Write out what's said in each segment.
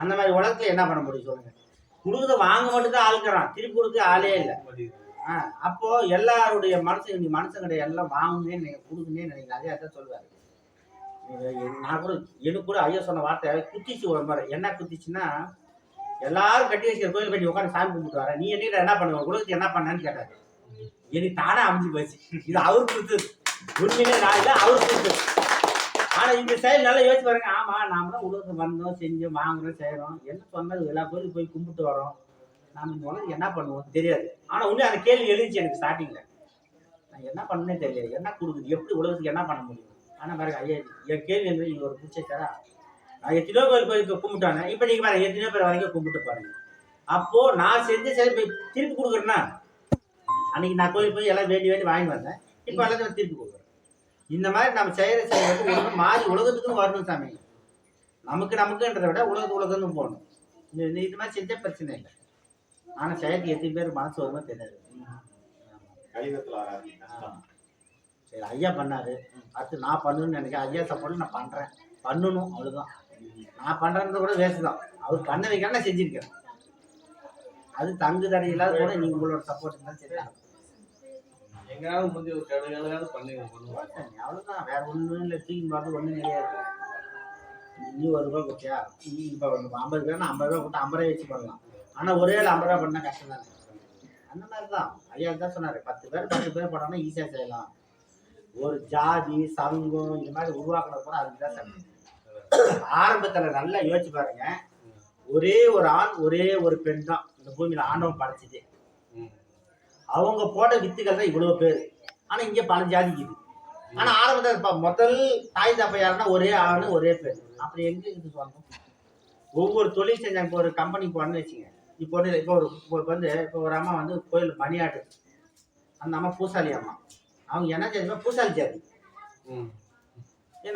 அந்த மாதிரி உலகத்துல என்ன பண்ண முடியும் சொல்லுங்க? கொடுக்குறத வாங்க மட்டும்தான் ஆளுக்கிறான், திருப்பி கொடுக்க ஆளே இல்லை. அப்போ எல்லாருடைய மனசு நீ மனுஷங்கடைய எல்லாம் வாங்குனே கொடுக்குன்னே நினைக்கிறேன். அதே அதான் சொல்லுவாரு. நான் கூட எனக்கு கூட ஐயா சொன்ன வார்த்தை குத்திச்சு ஒரு மாதிரி. என்ன குத்திச்சுன்னா, எல்லாரும் கட்டி வச்சுக்கிற கோயில் கட்டி உட்காந்து சாமி கும்பிட்டு வர, நீ என்னிட்ட என்ன பண்ணுவ, உலகத்துக்கு என்ன பண்ணேன்னு கேட்டாரு. எனக்கு தானே அமைஞ்சு போச்சு. இது அவரு கொடுத்தது, உண்மையிலே நான் இல்லை, அவரு கொடுத்தது. ஆனா இந்த செயல் நல்லா யோசிச்சு பாருங்க. ஆமா, நாம தான் உலகத்துக்கு வந்தோம், செஞ்சோம், வாங்குறோம், செய்யறோம். என்ன சொன்னது, எல்லா கோயிலுக்கு போய் கும்பிட்டு வரோம். நாம இந்த உலகத்துக்கு என்ன பண்ணுவோம் தெரியாது. ஆனா உண்மையை அந்த கேள்வி எழுதிச்சு எனக்கு ஸ்டார்டிங்ல. நான் என்ன பண்ணனே தெரியல, என்ன கொடுக்குது, எப்படி உலகத்துக்கு என்ன பண்ண முடியும். ஆனா பாருங்க ஐயா, என் கேள்வி வந்து நீங்க ஒரு பிடிச்சாரா, நான் எத்தனையோ கோயில் போய் கும்பிட்டாங்க. இப்ப நீங்க பாருங்க எத்தனையோ பேர் வரைக்கும் கும்பிட்டு பாருங்க. அப்போ நான் செஞ்ச சரி போய் திருப்பி கொடுக்குறேன்னா, அன்னைக்கு நான் கோயில் போய் எல்லாம் வேண்டி வேண்டி வாங்கி வந்தேன், இப்ப எல்லாத்தையும் திருப்பி கொடுக்குறேன். இந்த மாதிரி நம்ம செய்யற செயலுக்கு ஒன்று மாறி உலகத்துக்கும் வரணும் சாமி. நமக்குன்றதை விட உலகத்துக்கும் போகணும். இது மாதிரி செஞ்ச பிரச்சனை இல்லை. ஆனா செயலுக்கு எத்தனை பேர் மனசு வருமா தெரியாது. சரி ஐயா பண்ணாரு, அடுத்து நான் பண்ணணும்னு நினைக்கிறேன். ஐயா சப்போர்ட் நான் பண்றேன், பண்ணணும், அவ்வளவுதான். நான் பண்றது கூட வேஸ்ட் தான். அவர் பண்ண வைக்க நான் செஞ்சிருக்கேன். அது தங்கு தடை இல்லாத கூட நீங்க உங்களோட சப்போர்ட் தான் சரி. எங்கேயாவது முடிஞ்ச ஒரு கடையாவது பண்ணுங்க, அவ்வளவுதான். வேற ஒண்ணும் இல்லை, தூக்கி பார்த்து ஒண்ணும் கிடையாது. நீ ₹1 கொடுத்தியா, இப்போ 50 ரூபா 50 ரூபா கொடுத்து 50 ரூபாய் வச்சு பண்ணலாம். ஆனா ஒரே 50 ரூபா பண்ணா கஷ்டம் தானே. அந்த மாதிரிதான் ஐயா தான் சொன்னாரு, 10 பேர் பண்ணோம்னா ஈஸியா செய்யலாம். ஒரு ஜாதி சங்கம் இந்த மாதிரி உருவாக்குறது கூட அதுக்குதான் சங்கம். ஆரம்பத்துல நல்லா யோசிச்சு பாருங்க, ஒரே ஒரு ஆண் ஒரே ஒரு பெண் தான் இந்த பூமியில ஆண்டவன் படைச்சது. அவங்க போட்ட வித்துக்கள் தான் இவ்வளவு பேரு. ஆனா இங்க பல ஜாதிக்குது. ஆனா ஆரம்பத்துல முதல் தாய் தப்ப யாருன்னா ஒரே ஆணு ஒரே பெண். அப்படி எங்க இருக்கு சொல்லணும்? ஒவ்வொரு தொழில் செஞ்சாங்க. இப்போ ஒரு கம்பெனிக்கு போனேன்னு வச்சுங்க. இப்போ ஒரு அம்மா வந்து கோயில் பணியாட்டு, அந்த அம்மா பூசாலி அம்மா. அவங்க என்ன செய்யுங்க, பூசாலி ஜாதி.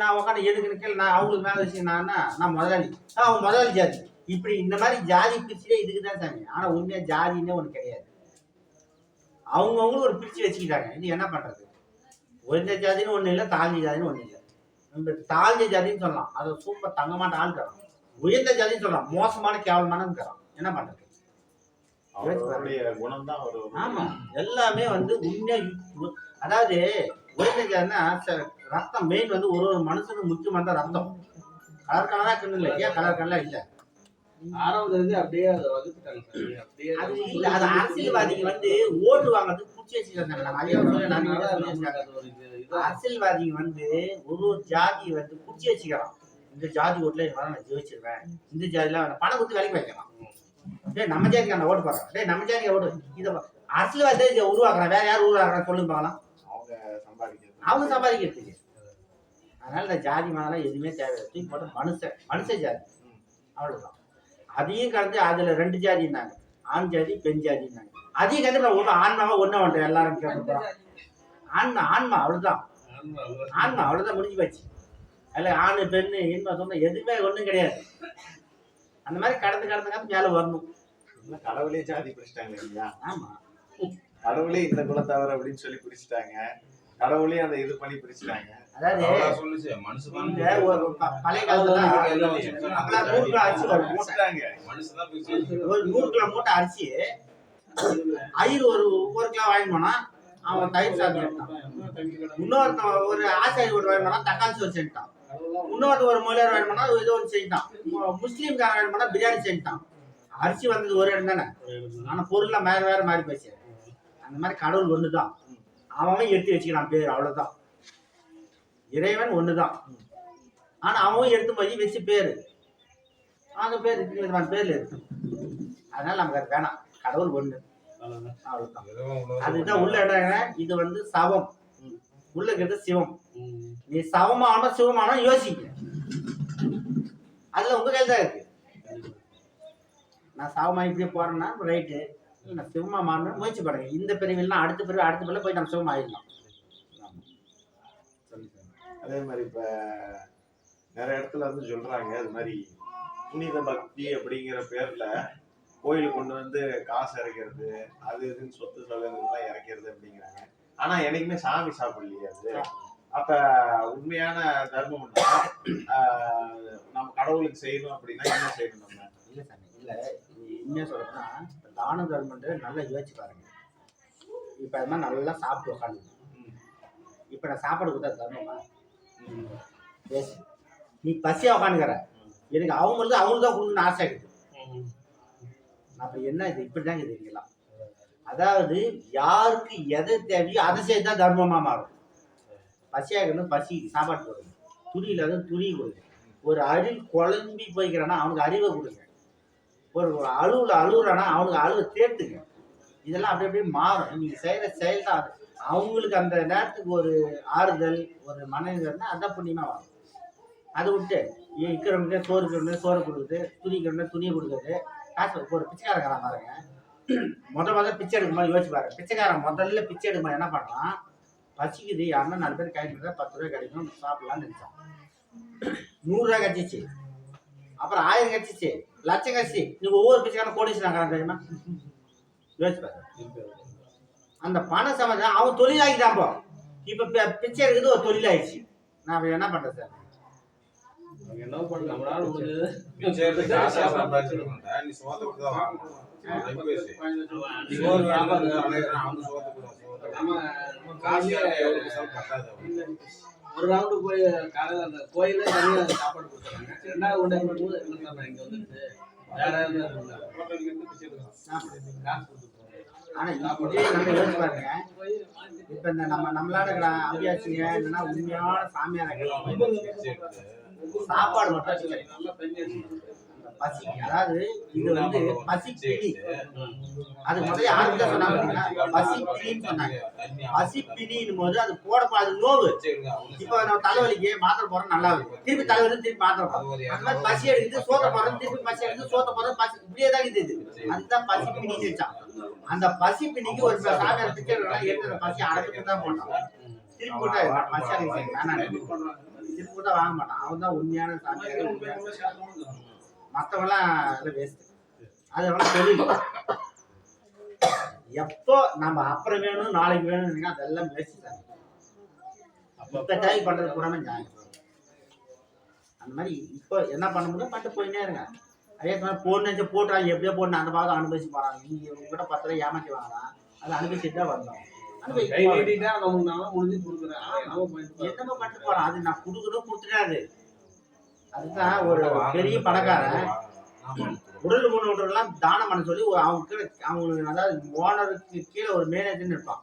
நான் உட்காந்து எதுக்குன்னு கேள்வி, நான் அவங்களுக்கு மேல வச்சு நான் முதலாளி, அவங்க முதலாளி ஜாதி. இப்படி இந்த மாதிரி ஜாதி பிரிச்சுலே இதுக்குதான் சாமி. ஆனா உண்மையா ஜாதின்னே ஒண்ணு கிடையாது. அவங்கவுங்களும் ஒரு பிரிச்சு வச்சுக்கிட்டாங்க. இது என்ன பண்றது? உயர்ந்த ஜாதின்னு ஒண்ணு இல்லை, தாழ்ந்த ஜாதின்னு ஒண்ணு இல்லை. நம்ம தாழ்ந்த ஜாதின்னு சொல்லலாம், அதை சூப்பர் தங்கமான ஆள் தரோம். உயர்ந்த ஜாதின்னு சொல்லலாம், மோசமான கேவலமான தரோம். என்ன பண்றது? ஆமா, எல்லாமே வந்து உண்மையா. அதாவது உயர்ந்த ஜாதினா ரத்தம் மெயின் வந்து ஒரு மனுஷனுக்கு முக்கியமான ரத்தம். கலர் கலரா கண்ணு இல்லை, ஏன் கலர் கலரா இல்லை? அப்படியே அது அரசியல்வாதிக்கு வந்து ஓட்டு வாங்கிறதுக்கு குச்சி வச்சுக்கிறாங்க. அரசியல்வாதிங்க வந்து ஒரு ஜாதி வந்து குச்சி வச்சுக்கிறான். இந்த ஜாதி ஓட்டுல நான் ஜெயிச்சிருவேன், இந்த ஜாதியில பணம் கொடுத்து வேலைக்கு வைக்கலாம். நம்ம ஜாதிக்கு அந்த ஓட்டு போடுறான், நம்ம ஜாதிக்கு ஓட்டு. இதை அரசியல்வாதி உருவாக்குறான். வேற யார் உருவாக்குறான் சொல்லுங்க பார்க்கலாம்? அவங்க சம்பாதிக்கிறதுக்கு. அதனால இந்த ஜாதி மாதிரிலாம் எதுவுமே தேவையில்லை. தூக்கி போட்டு மனுஷ ஜாதி அவ்வளவுதான். அதையும் கலந்து அதுல 2 ஜாதி இருந்தாங்க, ஆண் ஜாதி பெண் ஜாதின்னாங்க. அதையும் கலந்து ஆன்மாவா ஒண்ணு வந்துட்டோம் எல்லாரும் கேட்கிறோம். ஆன்மா அவ்வளவுதான். ஆன்மா அவ்வளவுதான், முடிஞ்சு போச்சு. அதுல ஆணு பெண்ணு இன்பம் சொன்ன எதுவுமே ஒண்ணும் கிடையாது. அந்த மாதிரி கடந்து மேல வரணும். கடவுளே ஜாதி பிரிச்சுட்டாங்க இல்லையா? ஆமா, கடவுளே இந்த குலத்தவர் அப்படின்னு சொல்லி பிரிச்சுட்டாங்க. கடவுளே அந்த இது பண்ணி பிரிச்சுட்டாங்க. அதாவது பழைய காலத்துல 100 கிலோ மூட்டை அரிசி ஐயர் ஒரு கிலோ வாங்கி போனா அவன் தயிர் சாப்பிட்டான். இன்னொருத்தன் ஒரு ஆசாரி ஒரு வாங்கி போனா தக்காளி சோறு செஞ்சுட்டான். இன்னொருத்த ஒரு மொழியார் வாங்கி போனா ஏதோ ஒன்று செஞ்சுட்டான். முஸ்லீம்காரன் வாங்கி போனா பிரியாணி செஞ்சுட்டான். அரிசி வந்தது ஒரு இடம் தானே, ஆனா பொருள்லாம் வேற மாறி போச்சு. அந்த மாதிரி கடவுள் ஒண்ணுதான், அவன் எடுத்து வச்சுக்கிறான் பேர், அவ்வளவுதான். இறைவன் ஒண்ணுதான், ஆனா அவன் எடுத்து போய் வச்சு பேரு, அந்த பேர் விதமான பேர்ல இருக்கு. அதனால நமக்கு அது வேணாம். கடவுள் ஒண்ணு, அவ்வளவுதான். அதுதான் உள்ள இடம். இது வந்து சவம், உள்ள இருக்கிறது சிவம். நீ சவமான சிவமான யோசிக்க, அதுல உங்க கையில் தான் இருக்கு. நான் சவமா இப்படியே போறேன்னா ரைட்டு, நான் சிவமா மாறணும் முயற்சி பண்ணுங்க. இந்த பிரிவுலாம் அடுத்த பிரிவு போய் நம்ம சிவம் ஆயிடலாம். அதே மாதிரி இப்ப நிறைய இடத்துல வந்து சொல்றாங்க, அது மாதிரி புனித பக்தி அப்படிங்கிற பேர்ல கோயில் கொண்டு வந்து காசு இறக்கிறது, அது இதுன்னு சொத்து செலவுலாம் இறக்கிறது அப்படிங்கிறாங்க. ஆனா என்னைக்குமே சாமி சாப்பிடலையே அது. அப்ப உண்மையான தர்மம் நம்ம கடவுளுக்கு செய்யணும் அப்படின்னா என்ன செய்யணும்? நம்ம உண்மையாக சொல்லணும்னா தான தர்மன்ட்டு நல்லா யோசிச்சு பாருங்க. இப்போ அது மாதிரி நல்லா சாப்பிட்டு உட்காந்து இப்போ நான் சாப்பாடு கொடுத்தா தர்மமா? நீ பசியாக உட்காந்துக்கிற, எனக்கு அவங்களுக்கு தான் கொடுக்கணும்னு ஆசை இருக்குது. அப்ப என்ன இது இப்படிதாங்க தெரியலாம். அதாவது யாருக்கு எதை தேவையோ அதை செய்து தான் தர்மமா மாறும். பசியாகணும் பசி சாப்பாடு கொடுங்க, துணி இல்லாத துணி கொடுங்க, ஒரு அறிவு குழம்பி போய்க்கிறானா அவனுக்கு அறிவை கொடுங்க, ஒரு அழுகுறானா அவனுக்கு அழுவை தேர்த்துங்க. இதெல்லாம் அப்படி அப்படியே மாறும். நீங்க செய்யற செயல் தான் அவங்களுக்கு அந்த நேரத்துக்கு ஒரு ஆறுதல், ஒரு மனநிலைன்னா அதான் புண்ணியமா வரும். அதை விட்டு இருக்கிறவங்க சோறு கொடுக்குது, துணிக்கிறவங்க துணியை கொடுக்குறது. காசு ஒரு பிச்சைக்காரன் பாருங்க, முதல்ல பிச்சை எடுக்கும் போது யோசிச்சு பாருங்க. பிச்சைக்காரன் முதல்ல பிச்சை எடுக்கும் போது என்ன பண்ணலாம், பசிக்குது யாருன்னா 4 பேர் கை கொடுத்தா 10 ரூபாய் கிடைக்கும் சாப்பிடலாம்னு நினைச்சான். 100 ரூபாய் கட்சிச்சு, அப்புறம் 1000 கட்சிச்சு, லட்சம் கட்சி. நீங்க ஒவ்வொரு பிச்சைக்காரன் கோடீஸ்வரன் தெரியுமா? யோசிச்சு பாருங்க. அந்த பண சம்பந்தம் அவன் தொழிலாகிட்டான். போ இப்ப பிச்சை எடுக்கிறது ஒரு தொழிலாயிடுச்சு. நான் என்ன பண்றேன் சார்? என்ன பண்ண நம்மளால முடிஞ்சது ஒரு ரவுண்டு போய் காலையில அந்த கோயில தனியா சாப்பாடு கொடுத்துறாங்க. 2வது ஒன்று இங்க வந்துட்டு வேற ஆனா இதே நம்ம யோசிச்சு பாருங்க. இப்ப இந்த நம்மளால அபியாசிங்க இல்லைன்னா உண்மையான சாமியார சாப்பாடு மட்டும் பசி. அதாவது இது வந்து பசி பிடி. அது முதல்ல யாருக்கிட்ட சொன்னாங்க, பசி பிடின்னு சொன்னாங்க. பசி பிடிக்கும் போது அது போடக்கூடாது நோவு. இப்ப நம்ம தலைவலிக்கு மாத்திரை போறோம், நல்லா இருக்கு, திருப்பி தலைவலி திருப்பி மாத்திரை போறோம். அந்த மாதிரி பசி எடுக்குது, சோத்த போறோம், திருப்பி பசி எடுக்குது, சோத்த போறோம், பசி இப்படியே தான் இது. அதுதான் பசி பிடின்னு வச்சான். அந்த பசி பிடிக்கு ஒரு சாமியார் பிச்சை எடுத்து பசி அடக்கிட்டு தான் போட்டான். திருப்பி போட்டா பசி அடைக்க திருப்பி போட்டா வாங்க மாட்டான். அவன் தான் உண்மையான சாமியார். மற்றவெல்லாம் வேஸ்ட். அதெல்லாம் தொழில். எப்போ நம்ம அப்புறம் வேணும் நாளைக்கு வேணும் அதெல்லாம் வேஸ்ட் தான். இப்ப தேவை பண்றது கூடாம நியாயம். அந்த மாதிரி இப்போ என்ன பண்ண முடியும் பண்ணிட்டு போயினே இருங்க. அதே மாதிரி போட்டு போட்டுறாங்க, எப்படியோ போட்டு அந்த பாகம் அனுபவிச்சு போறாங்க. நீங்க உங்ககிட்ட 10 ரூபாய் ஏமாற்றி வாங்கலாம், அதை அனுபவிச்சுட்டு தான் வரணும். என்னமோ பண்ணிட்டு போறான், அது நான் கொடுக்குறோம் கொடுத்துட்டாது. அதுதான் ஒரு பெரிய பணக்காரன் உடல் ஊனமுற்றவர்கள்லாம் தானம் பண்ண சொல்லி அவங்க கீழே அவங்களுக்கு, அதாவது ஓனருக்கு கீழே ஒரு மேனேஜர்னு இருப்பான்.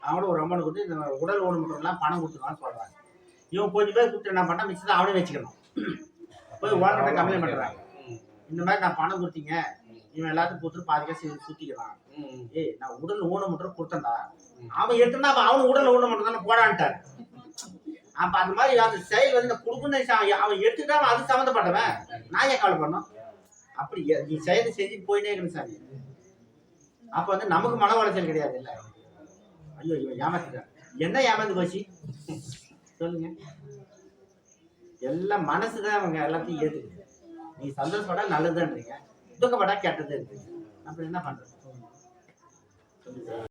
அவங்களும் ஒரு அமௌண்ட் கொடுத்து இந்த உடல் ஊனமுற்றவர்கள்லாம் பணம் கொடுத்துருவான்னு சொல்றாங்க. இவன் கொஞ்சம் பேர் கொடுத்து என்ன பண்ணா மிச்சத்தை அவனே வச்சுக்கணும். போய் ஓனர்கிட்ட கம்ப்ளைண்ட் பண்றாங்க, இந்த மாதிரி நான் பணம் கொடுத்தீங்க, இவன் எல்லாத்துக்கும் கொடுத்துட்டு பாதிக்கா சுத்திக்கிறான். ஏய் நான் உடல் ஊனமுற்ற கொடுத்தேன்டா, அவன் எடுத்துனா அவனு உடல் ஊனமுற்ற தானே போடான்ட்டாரு. அப்ப அந்த மாதிரி அந்த செயல் வந்து கொடுக்கணும், அவன் எடுத்துட்டா அது சம்மந்தப்பட்டவன், நான் ஏன் கவலை பண்ணோம்? அப்படி நீ செயலை செஞ்சு போயிட்டே இருக்கணும் சாமி. அப்ப வந்து நமக்கு மன உளைச்சல் கிடையாது. இல்ல ஐயோ இவன் ஏமாத்திட்டான், என்ன ஏமாந்து போச்சு சொல்லுங்க. எல்லாம் மனசுதான் அவங்க எல்லாத்தையும் ஏத்துக்குது. நீ சந்தோஷப்பட்டா நல்லதுன்றீங்க, துக்கப்பட்டா கெட்டது இருக்கு. அப்படி என்ன பண்றது?